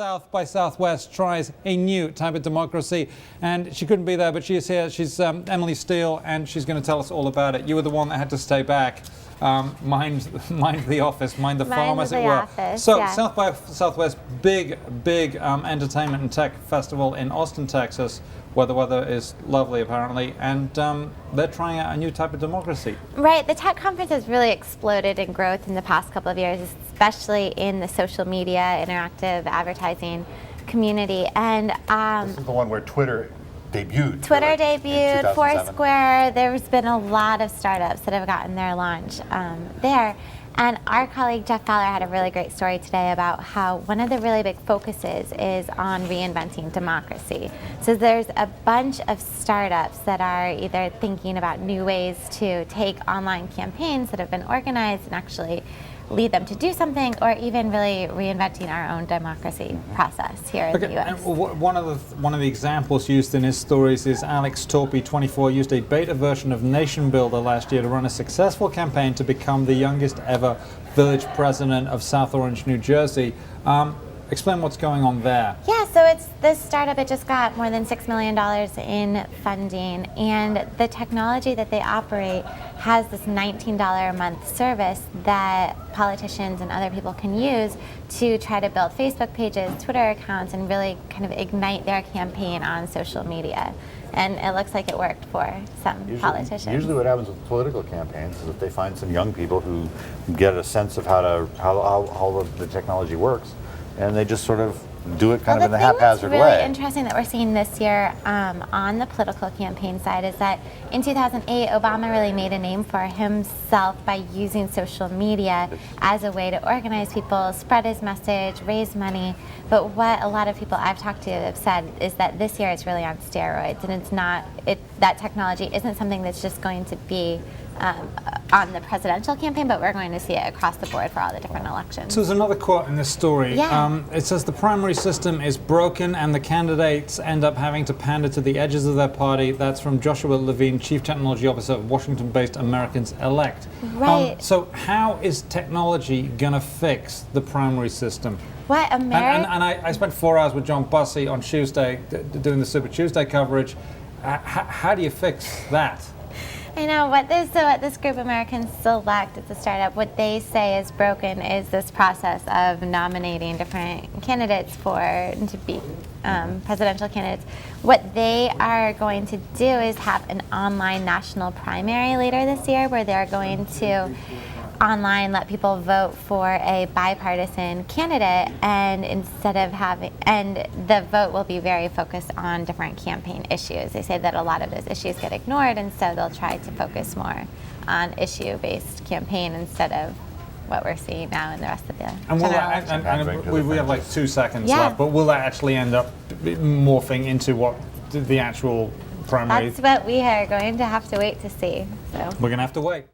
South by Southwest tries a new type of democracy, and she couldn't be there, but she is here. She's Emily Steele, and she's going to tell us all about it. You were the one that had to stay back. Mind the office, mind the farm, as it were. So yeah. South by Southwest, big entertainment and tech festival in Austin, Texas, where the weather is lovely apparently, and they're trying out a new type of democracy. Right, the tech conference has really exploded in growth in the past couple of years, especially in the social media, interactive advertising community. And this is the one where Twitter debuted. Twitter debuted, Foursquare. There's been a lot of startups that have gotten their launch there. And our colleague Jeff Fowler had a really great story today about how one of the really big focuses is on reinventing democracy. So there's a bunch of startups that are either thinking about new ways to take online campaigns that have been organized and actually lead them to do something, or even really reinventing our own democracy process here in the US. One of the examples used in his stories is Alex Torpy, 24, used a beta version of Nation Builder last year to run a successful campaign to become the youngest ever village president of South Orange, New Jersey. Explain what's going on there. Yeah, so it's this startup. It just got more than $6 million in funding, and the technology that they operate has this $19 a month service that politicians and other people can use to try to build Facebook pages, Twitter accounts, and really kind of ignite their campaign on social media. And it looks like it worked for some politicians. Usually what happens with political campaigns is that they find some young people who get a sense of how the technology works, and they just sort of do it kind of in a haphazard way. The thing that's really interesting that we're seeing this year on the political campaign side is that in 2008, Obama really made a name for himself by using social media as a way to organize people, spread his message, raise money. But what a lot of people I've talked to have said is that this year it's really on steroids, and it's not. That technology isn't something that's just going to be on the presidential campaign, but we're going to see it across the board for all the different elections. So there's another quote in this story. Yeah. It says the primary system is broken and the candidates end up having to pander to the edges of their party. That's from Joshua Levine, Chief Technology Officer of Washington-based Americans Elect. Right. So how is technology going to fix the primary system? What America? And I spent 4 hours with John Bussey on Tuesday doing the Super Tuesday coverage. How do you fix that? I know what this group, Americans Select, it's a startup. What they say is broken is this process of nominating different candidates to be presidential candidates. What they are going to do is have an online national primary later this year, where they're going to online let people vote for a bipartisan candidate, and the vote will be very focused on different campaign issues. They say that a lot of those issues get ignored, and so they'll try to focus more on issue-based campaign instead of what we're seeing now in the rest of the and we have like 2 seconds left, but will that actually end up morphing into what the actual primary? That's what we are going to have to wait to see. So we're going to have to wait.